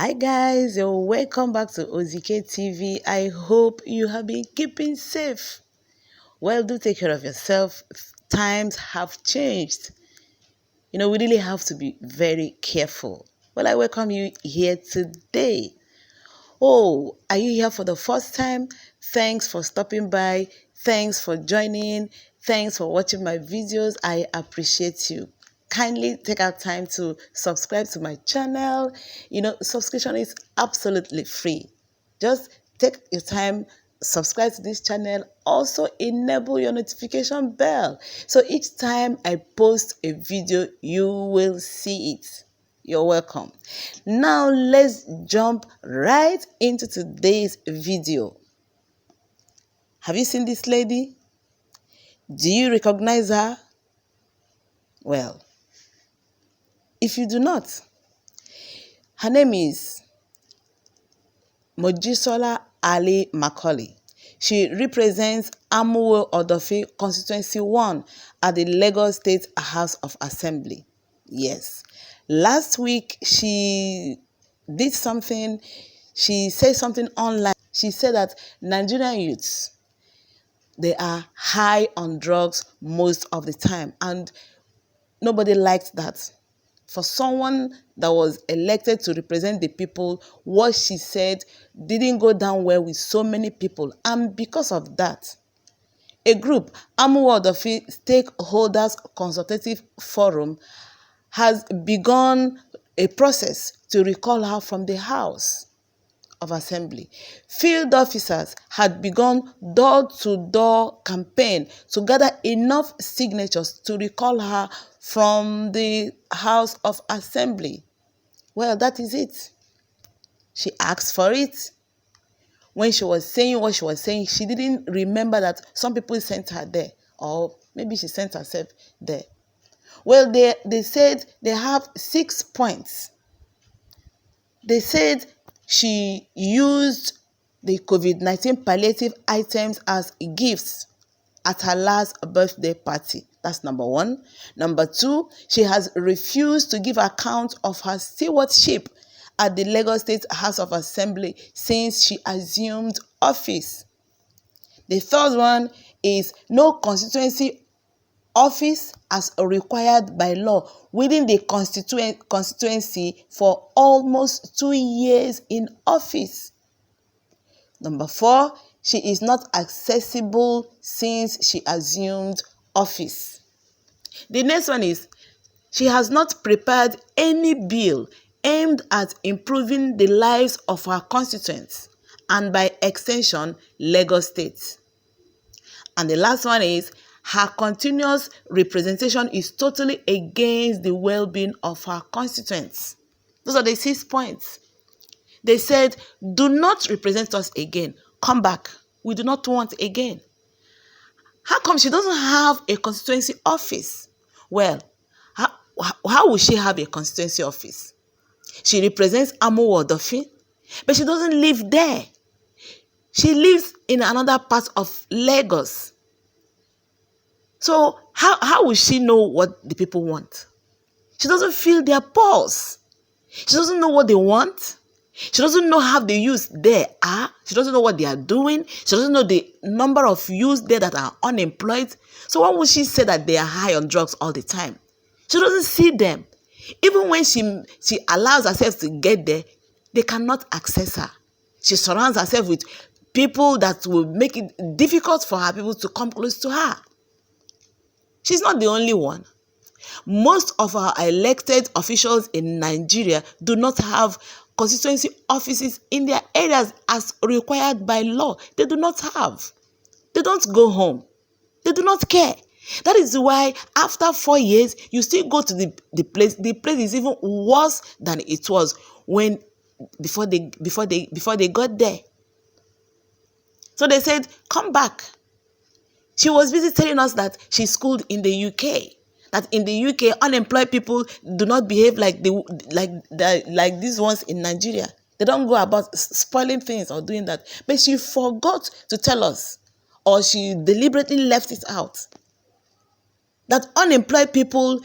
Hi guys, you're welcome back to OZK TV. I hope you have been keeping safe. Well, do take care of yourself. Times have changed. We really have to be very careful. Well, I welcome you here today. Oh, are you here for the first time? Thanks for stopping by. Thanks for joining. Thanks for watching my videos. I appreciate you. Kindly take out time to subscribe to my channel. Subscription is absolutely free. Just take your time, subscribe to this channel. Also enable your notification bell. So each time I post a video, you will see it. You're welcome. Now let's jump right into today's video. Have you seen this lady? Do you recognize her? Well, if you do not, her name is Mojisola Alli-Macaulay. She represents Amuwo Odofin constituency 1 at the Lagos State House of Assembly. Yes. Last week, she did something, she said something online. She said that Nigerian youths, they are high on drugs most of the time, and nobody liked that. For someone that was elected to represent the people, what she said didn't go down well with so many people. And because of that, a group, Amuwo Odofin Stakeholders Consultative Forum, has begun a process to recall her from the House of Assembly. Field officers had begun door-to-door campaign to gather enough signatures to recall her from the House of Assembly. Well, that is it. She asked for it. When she was saying what she was saying, she didn't remember that some people sent her there, or maybe she sent herself there. Well, they said they have 6 points. They said she used the COVID-19 palliative items as gifts at her last birthday party. That's number 1. Number 2, she has refused to give account of her stewardship at the Lagos State House of Assembly since she assumed office. The third one is no constituency office as required by law within the constituency for almost 2 years in office. Number 4, she is not accessible since she assumed office. The next one is she has not prepared any bill aimed at improving the lives of her constituents and by extension Lagos State. And the last one is her continuous representation is totally against the well-being of her constituents. Those are the 6 points. They said, do not represent us again. Come back. We do not want again. How come she doesn't have a constituency office? Well, how will she have a constituency office? She represents Amuwo Odofin, but she doesn't live there. She lives in another part of Lagos. So how will she know what the people want? She doesn't feel their pulse. She doesn't know what they want. She doesn't know how the youth there are. She doesn't know what they are doing. She doesn't know the number of youths there that are unemployed. So why would she say that they are high on drugs all the time? She doesn't see them. Even when she allows herself to get there, they cannot access her. She surrounds herself with people that will make it difficult for her people to come close to her. She's not the only one. Most of our elected officials in Nigeria do not have constituency offices in their areas as required by law. They do not have. They don't go home. They do not care. That is why after 4 years, you still go to the place. The place is even worse than it was before they got there. So they said, come back. She was busy telling us that she schooled in the UK. That in the UK, unemployed people do not behave like these ones in Nigeria. They don't go about spoiling things or doing that. But she forgot to tell us, or she deliberately left it out, that unemployed people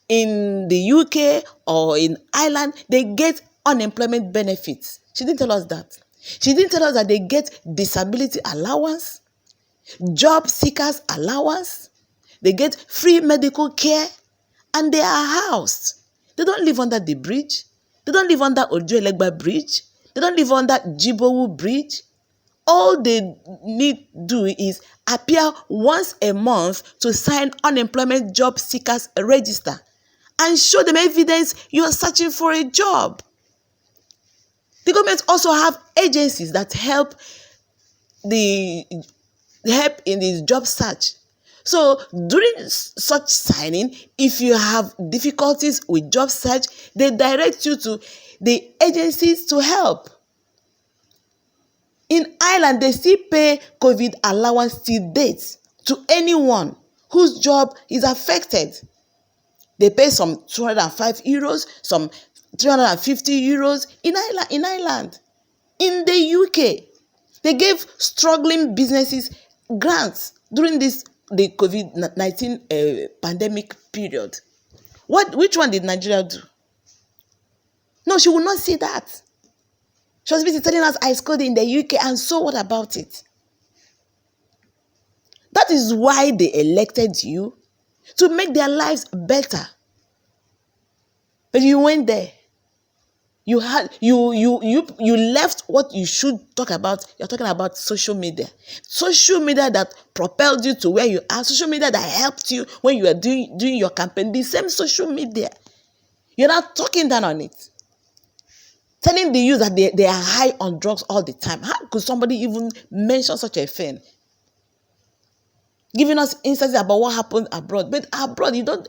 in the UK or in Ireland, they get unemployment benefits. She didn't tell us that. She didn't tell us that they get disability allowance, job seekers allowance, they get free medical care, and they are housed. They don't live under the bridge. They don't live under Ojo-Elegba Bridge. They don't live under Jibowu Bridge. All they need to do is appear once a month to sign unemployment job seekers register and show them evidence you are searching for a job. The government also have agencies that help in the job search. So during such signing, if you have difficulties with job search, they direct you to the agencies to help. In Ireland, they still pay COVID allowance till date to anyone whose job is affected. They pay some 205 euros, some 350 euros in Ireland. In the UK, they gave struggling businesses grants during the COVID-19 pandemic period. Which one did Nigeria do? No, she will not see that. She was busy telling us I scored in the UK, and so what about it? That is why they elected you, to make their lives better. But you went there. You left what you should talk about. You're talking about social media. Social media that propelled you to where you are. Social media that helped you when you were doing your campaign. The same social media. You're not talking down on it. Telling the youth that they are high on drugs all the time. How could somebody even mention such a thing? Giving us insights about what happened abroad. But abroad, we don't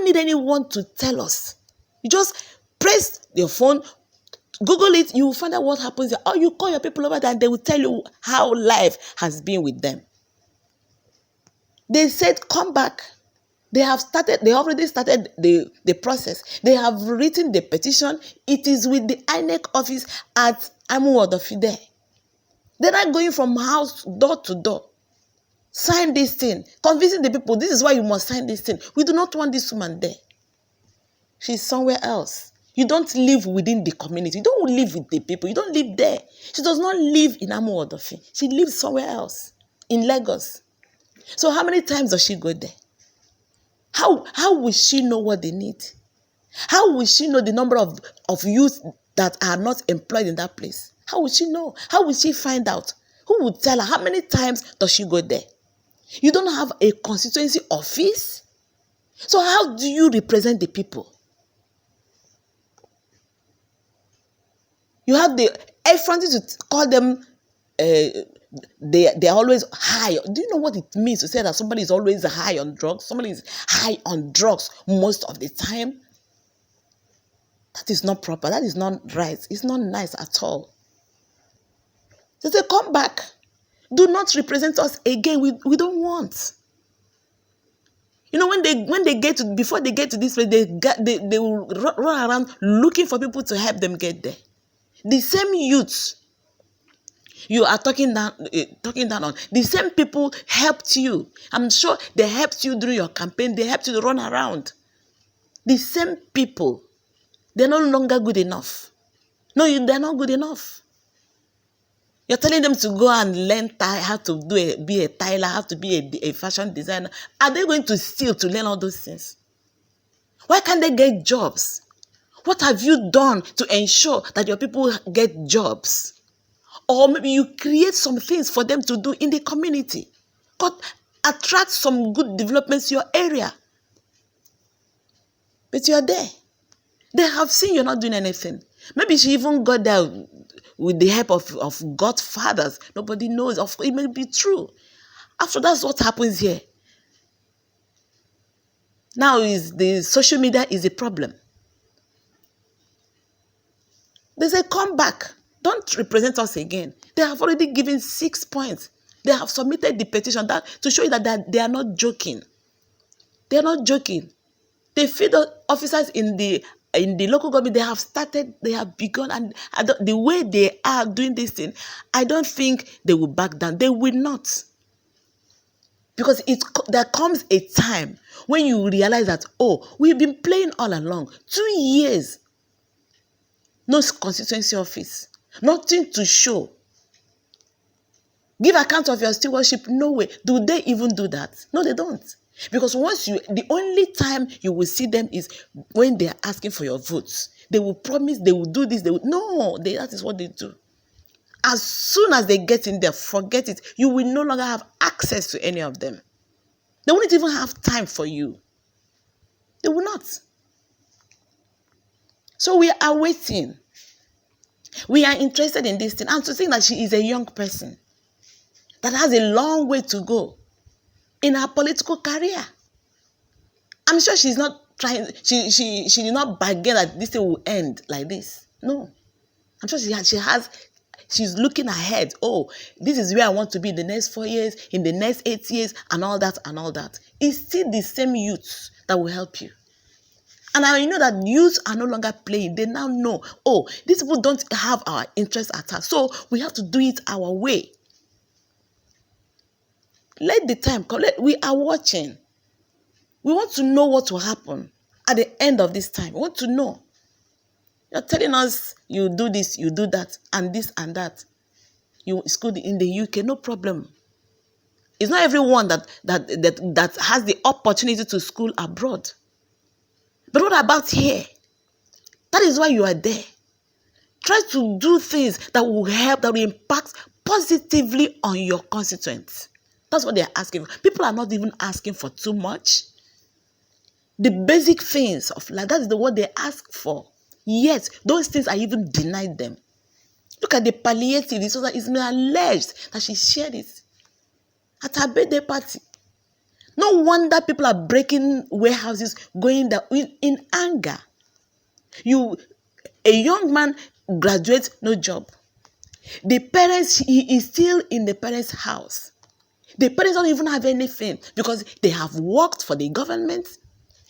need anyone to tell us. You just press your phone, Google it, you will find out what happens. Or you call your people over there and they will tell you how life has been with them. They said, come back. They already started the process. They have written the petition. It is with the INEC office at Amuwo Odofin there. They're not going from house door to door. Sign this thing. Convincing the people, this is why you must sign this thing. We do not want this woman there. She's somewhere else. You don't live within the community. You don't live with the people. You don't live there. She does not live in Amuwo Odofin. She lives somewhere else, in Lagos. So how many times does she go there? How will she know what they need? How will she know the number of youth that are not employed in that place? How will she know? How will she find out? Who will tell her? How many times does she go there? You don't have a constituency office? So how do you represent the people? You have the effrontery to call them, they are always high. Do you know what it means to say that somebody is always high on drugs? Somebody is high on drugs most of the time? That is not proper. That is not right. It's not nice at all. They say, come back. Do not represent us again. We don't want. You know, before they get to this place, they will run around looking for people to help them get there. The same youths you are talking down on, the same people helped you. I'm sure they helped you during your campaign. They helped you to run around. The same people, they're no longer good enough. No, they're not good enough. You're telling them to go and learn how to be a tailor, how to be a fashion designer. Are they going to steal to learn all those things? Why can't they get jobs? What have you done to ensure that your people get jobs? Or maybe you create some things for them to do in the community. Attract some good developments to your area. But you're there. They have seen you're not doing anything. Maybe she even got there with the help of godfathers. Nobody knows. It may be true. After that's what happens here. Now the social media is a problem. They say, come back. Don't represent us again. They have already given 6 points. They have submitted the petition to show you that they are not joking. They are not joking. They feed the officers in the local government. They have begun, and the way they are doing this thing, I don't think they will back down. They will not. Because there comes a time when you realize that, we've been playing all along. 2 years. No constituency office. Nothing to show. Give account of your stewardship. No way. Do they even do that? No, they don't. Because the only time you will see them is when they are asking for your votes. They will promise they will do this. That is what they do. As soon as they get in there, forget it. You will no longer have access to any of them. They won't even have time for you. They will not. So we are waiting. We are interested in this thing. And to think that she is a young person that has a long way to go in her political career. I'm sure she's not trying, she did not bargain that this thing will end like this. No. I'm sure she's looking ahead. Oh, this is where I want to be in the next 4 years, in the next 8 years, and all that and all that. It's still the same youths that will help you. And I know that youths are no longer playing. They now know, oh, these people don't have our interests at heart. So we have to do it our way. Let the time come. We are watching. We want to know what will happen at the end of this time. We want to know. You're telling us you do this, you do that, and this and that. It's good in the UK, no problem. It's not everyone that has the opportunity to school abroad. But what about here? That is why you are there. Try to do things that will help, that will impact positively on your constituents. That's what they are asking for. People are not even asking for too much. The basic things of life, that is what they ask for. Yet, those things are even denied them. Look at the palliative. It's been alleged that she shared it at her birthday party. No wonder people are breaking warehouses, going there in anger. A young man graduates, no job. The parents, he is still in the parents' house. The parents don't even have anything because they have worked for the government.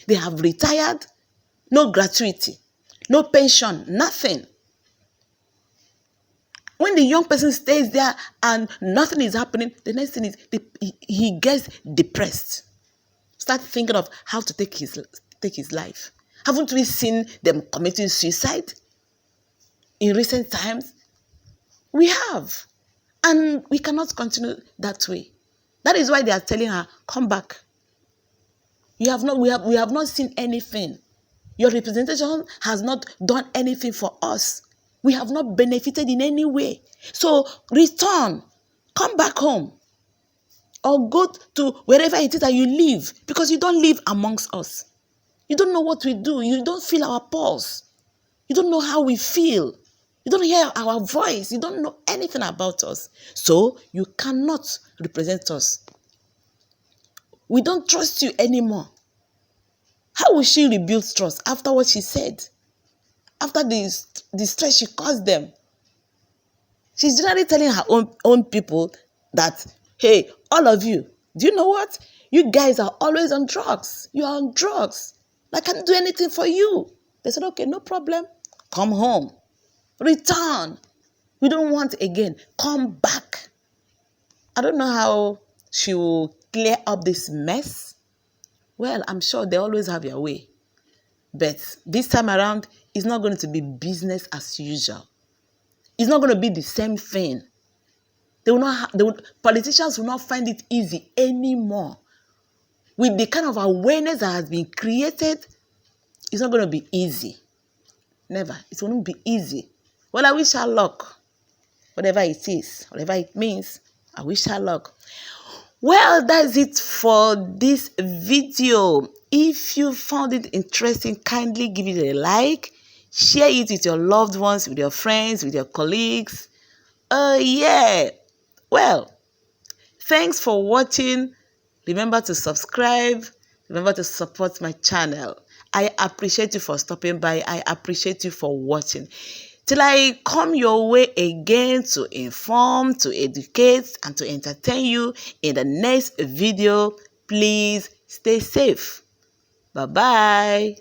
They have retired. No gratuity, no pension, nothing. When the young person stays there and nothing is happening, the next thing is he gets depressed. Start thinking of how to take his life. Haven't we seen them committing suicide in recent times? We have. And we cannot continue that way. That is why they are telling her, come back. We have not seen anything. Your representation has not done anything for us. We have not benefited in any way. So return. Come back home. Or go to wherever it is that you live. Because you don't live amongst us. You don't know what we do. You don't feel our pulse. You don't know how we feel. You don't hear our voice. You don't know anything about us. So you cannot represent us. We don't trust you anymore. How will she rebuild trust after what she said? After the stress she caused them? She's generally telling her own people that, hey, all of you, do you know what? You guys are always on drugs. You are on drugs. I can't do anything for you. They said, okay, no problem. Come home. Return. We don't want again. Come back. I don't know how she will clear up this mess. Well, I'm sure they always have their way. But this time around, it's not going to be business as usual. It's not going to be the same thing. Politicians will not find it easy anymore. With the kind of awareness that has been created, it's not going to be easy. Never. It won't be easy. Well, I wish her luck. Whatever it is, whatever it means, I wish her luck. Well, that's it for this video. If you found it interesting, kindly give it a like. Share it with your loved ones, with your friends, with your colleagues. Yeah. Well, thanks for watching. Remember to subscribe. Remember to support my channel. I appreciate you for stopping by. I appreciate you for watching. Till I come your way again to inform, to educate, and to entertain you in the next video, please stay safe. Bye-bye.